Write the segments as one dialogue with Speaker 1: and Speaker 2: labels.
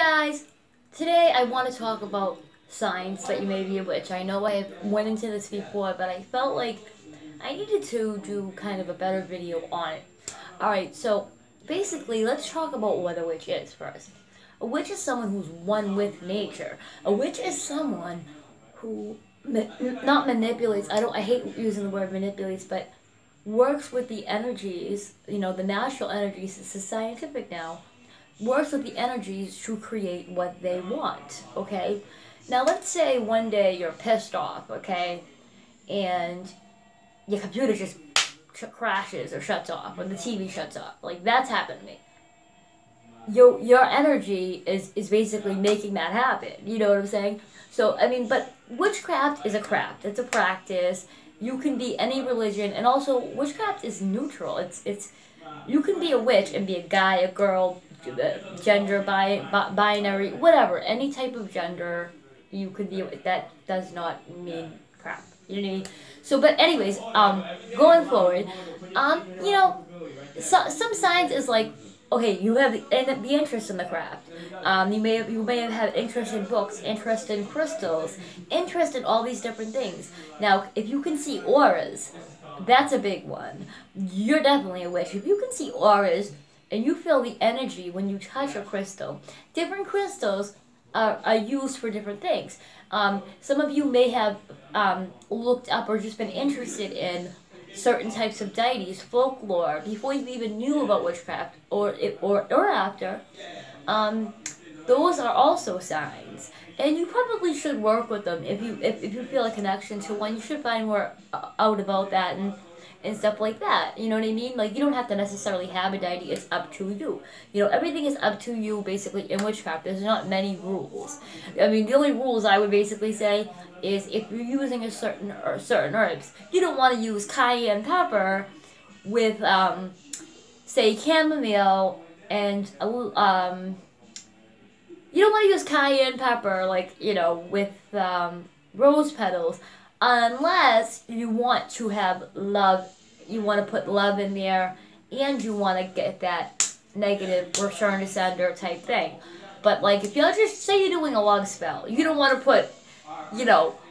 Speaker 1: guys! Today I want to talk about signs that you may be a witch. I know I went into this before, but I felt like I needed to do kind of a better video on it. Alright, so basically let's talk about what a witch is first. A witch is someone who's one with nature. A witch is someone who not manipulates, I hate using the word manipulates, but works with the energies, the natural energies. This is scientific now. Works with the energies to create what they want, okay? Now let's say one day you're pissed off, okay? And your computer just crashes or shuts off, or the TV shuts off. Like, that's happened to me. Your energy is basically making that happen. You know what I'm saying? So, but witchcraft is a craft. It's a practice. You can be any religion, and also witchcraft is neutral. It's you can be a witch and be a guy, a girl, gender, binary, whatever, any type of gender you could be. That does not mean crap. You know what I mean? So, but anyways, going forward, some signs is like, okay, you have the interest in the craft. You may have had interest in books, interest in crystals, interest in all these different things. Now, if you can see auras, that's a big one. You're definitely a witch. If you can see auras and you feel the energy when you touch a crystal, different crystals are used for different things. Some of you may have looked up or just been interested in certain types of deities, folklore, before you even knew about witchcraft or after. Those are also signs, and you probably should work with them. If you feel a connection to one, you should find more out about that and stuff like that. You know what I mean? Like, you don't have to necessarily have a deity. It's up to you. Everything is up to you, basically, in witchcraft. There's not many rules. The only rules I would basically say is if you're using a certain herbs, you don't want to use cayenne pepper with, say, chamomile and you don't want to use cayenne pepper, like, with rose petals, unless you want to have love, you want to put love in there, and you want to get that negative return to sender type thing. But, like, if you're just, say you're doing a love spell, you don't want to put,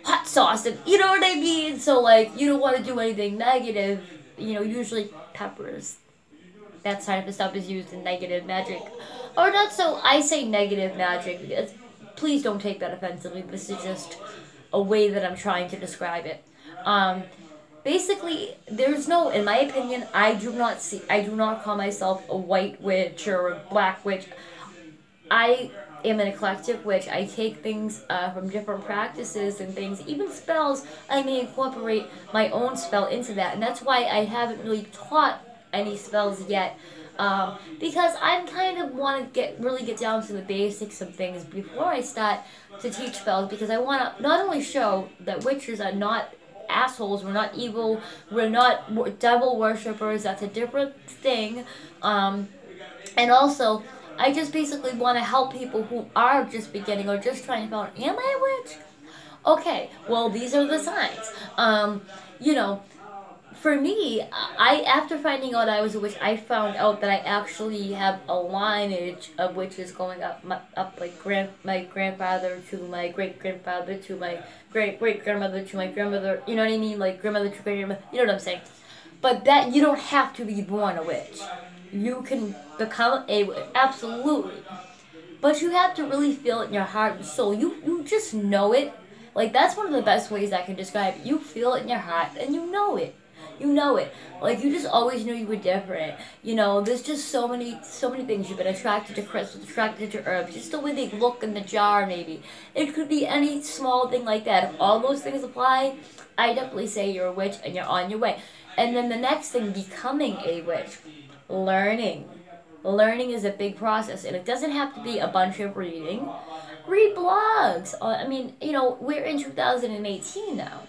Speaker 1: hot sauce, and, you know what I mean? So, like, you don't want to do anything negative, usually peppers. That type of stuff is used in negative magic. Or not so, I say negative magic, because please don't take that offensively. This is just a way that I'm trying to describe it. Basically, there's no, in my opinion, I do not call myself a white witch or a black witch. I am an eclectic witch. I take things from different practices and things, even spells. I may incorporate my own spell into that, and that's why I haven't really taught any spells yet, because I kind of want to really get down to the basics of things before I start to teach spells, because I want to not only show that witches are not assholes, we're not evil, we're not devil worshippers, that's a different thing, and also I just basically want to help people who are just beginning or just trying to find out, am I a witch? Okay, well, these are the signs. For me, after finding out I was a witch, I found out that I actually have a lineage of witches going up like my grandfather to my great-grandfather to my great-great-grandmother to my grandmother, you know what I mean? Like, grandmother to great-grandmother, you know what I'm saying? But that, you don't have to be born a witch. You can become a witch, absolutely. But you have to really feel it in your heart and soul. You just know it. Like, that's one of the best ways I can describe it. You feel it in your heart, and you know it. You know it. Like, you just always knew you were different. There's just so many things. You've been attracted to crystals, attracted to herbs, just the way they look in the jar, maybe. It could be any small thing like that. If all those things apply, I definitely say you're a witch and you're on your way. And then the next thing, becoming a witch. Learning. Learning is a big process, and it doesn't have to be a bunch of reading. Read blogs. We're in 2018 now.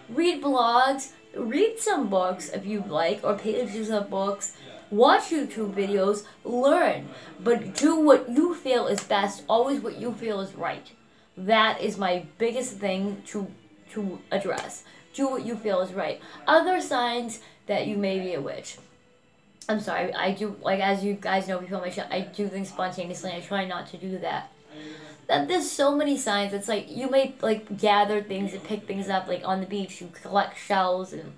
Speaker 1: Read blogs. Read some books if you'd like, or pages of books. Watch YouTube videos. Learn. But do what you feel is best. Always what you feel is right. That is my biggest thing to address. Do what you feel is right. Other signs that you may be a witch. I'm sorry, I do, like, as you guys know, before my show, I do things spontaneously, I try not to do that. There's so many signs. It's like you may like gather things and pick things up, like on the beach. You collect shells, and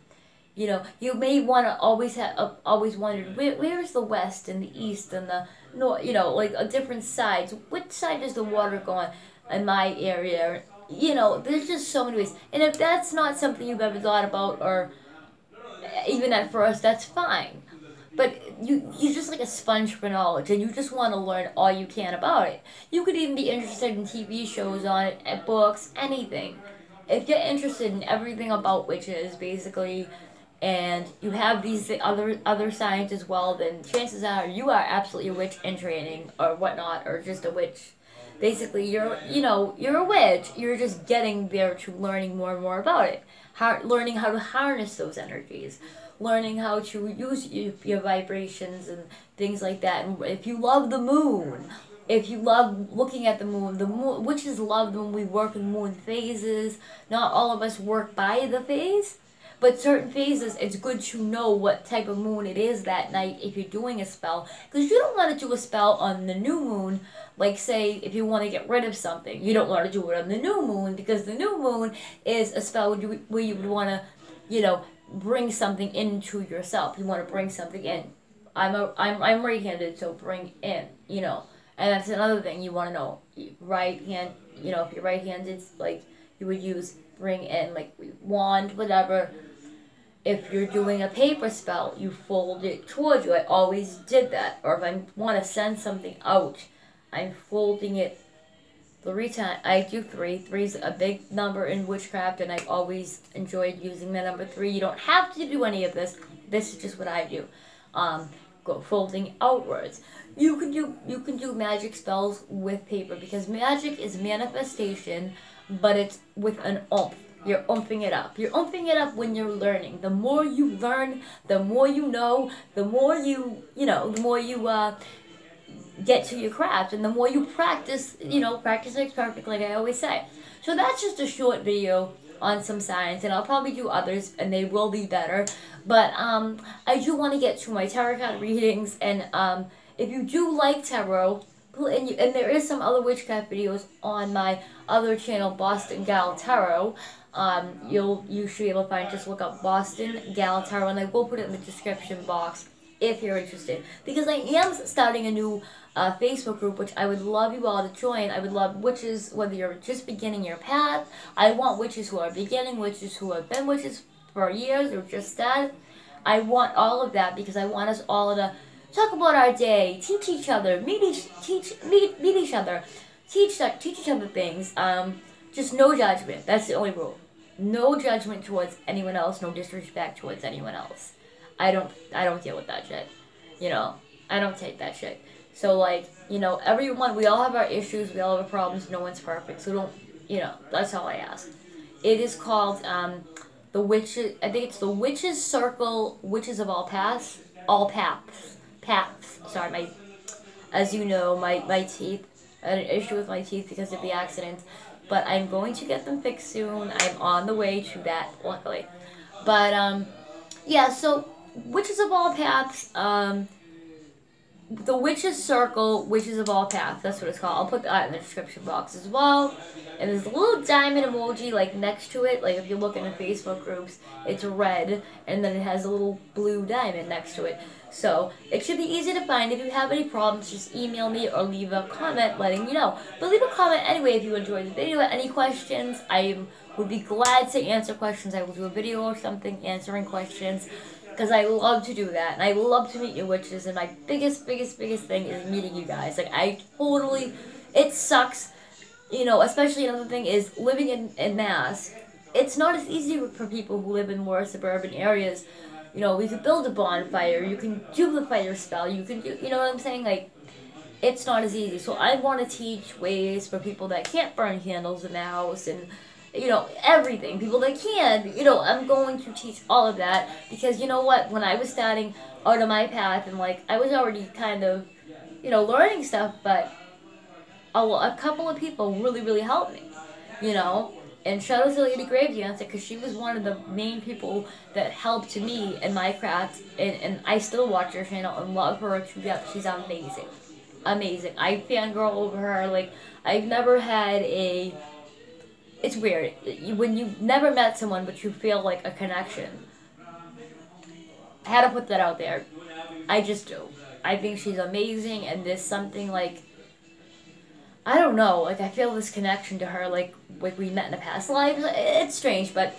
Speaker 1: you may want to always wondered where's the west and the east and the north. Like different sides. Which side does the water go on in my area? There's just so many ways. And if that's not something you've ever thought about, or even at first, that's fine. But you're just like a sponge for knowledge, and you just want to learn all you can about it. You could even be interested in TV shows on it, books, anything. If you're interested in everything about witches, basically, and you have these other signs as well, then chances are you are absolutely a witch in training or whatnot, or just a witch. Basically, you're a witch. You're just getting there to learning more and more about it, learning how to harness those energies, learning how to use your vibrations and things like that. And if you love the moon, if you love looking at the moon, witches love when we work in moon phases. Not all of us work by the phase, but certain phases, it's good to know what type of moon it is that night if you're doing a spell. Because you don't want to do a spell on the new moon. Like, say, if you want to get rid of something, you don't want to do it on the new moon, because the new moon is a spell where you would want to, bring something into yourself. You want to bring something in. I'm right-handed, so bring in, And that's another thing you want to know. Right hand, if you're right-handed, like, you would use bring in, like, wand, whatever. If you're doing a paper spell, you fold it towards you. I always did that. Or if I want to send something out, I'm folding it 3 times. I do 3. 3 is a big number in witchcraft, and I've always enjoyed using the number 3. You don't have to do any of this. This is just what I do. Go folding outwards. You can do magic spells with paper, because magic is manifestation, but it's with an oomph. You're oomping it up. You're oomping it up when you're learning. The more you learn, the more you know, the more the more you get to your craft, and the more you practice, practice makes perfect, like I always say. So that's just a short video on some signs, and I'll probably do others, and they will be better. But I do want to get to my tarot card readings, and if you do like tarot, and there is some other witchcraft videos on my other channel, Boston Gal Tarot. You should be able to find, just look up Boston Gal Tarot, and I will put it in the description box if you're interested. Because I am starting a new Facebook group, which I would love you all to join. I would love witches, whether you're just beginning your path. I want witches who are beginning, witches who have been witches for years or just started. I want all of that, because I want us all to talk about our day, teach each other, meet each other, teach each other things. Just no judgment. That's the only rule. No judgment towards anyone else. No disrespect towards anyone else. I don't deal with that shit. I don't take that shit. So, like, everyone, we all have our issues, we all have our problems, no one's perfect. So that's all I ask. It is called the Witches, I think it's the Witches Circle, Witches of all paths. Sorry, as you know, my teeth, I had an issue with my teeth because of the accident, but I'm going to get them fixed soon. I'm on the way to that, luckily. But, yeah, so, Witches of all paths, the Witches Circle, Witches of all paths, that's what it's called. I'll put that in the description box as well. And there's a little diamond emoji, like, next to it. Like, if you look in the Facebook groups, it's red, and then it has a little blue diamond next to it. So, it should be easy to find. If you have any problems, just email me or leave a comment letting me know. But leave a comment anyway if you enjoyed the video. Any questions, I would be glad to answer questions. I will do a video or something answering questions, because I love to do that, and I love to meet new witches, and my biggest thing is meeting you guys. Like, it sucks, especially another thing is living in Mass. It's not as easy for people who live in more suburban areas. We could build a bonfire, you can do the fire spell, you can do, you know what I'm saying? Like, it's not as easy. So I want to teach ways for people that can't burn candles in the house, and everything. People that can, I'm going to teach all of that, because you know what, when I was starting out on my path, and like, I was already kind of, learning stuff, but a couple of people really helped me, And shout out to Lady Grave Dancer because she was one of the main people that helped me in my craft. And I still watch her channel and love her to death. She's amazing. Amazing. I fangirl over her. Like, I've never had a... It's weird. When you've never met someone but you feel like a connection. I had to put that out there. I just do. I think she's amazing and there's something like... I don't know, like I feel this connection to her, like we met in a past life. It's strange, but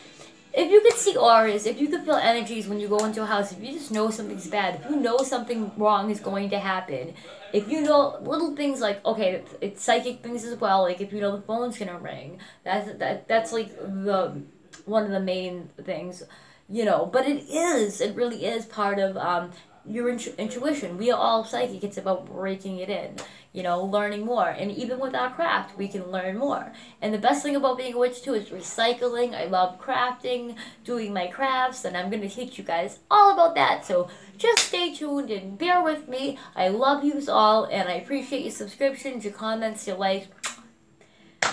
Speaker 1: if you could see auras, if you could feel energies when you go into a house, if you just know something's bad, if you know something wrong is going to happen, if you know little things like, okay, it's psychic things as well, like if you know the phone's gonna ring, that's like the one of the main things, you know. But it really is part of your intuition. We are all psychic. It's about breaking it in, you know, learning more. And even with our craft, we can learn more. And the best thing about being a witch, too, is recycling. I love crafting, doing my crafts, and I'm going to teach you guys all about that. So just stay tuned and bear with me. I love you all, and I appreciate your subscriptions, your comments, your likes.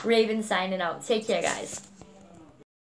Speaker 1: Raven signing out. Take care, guys.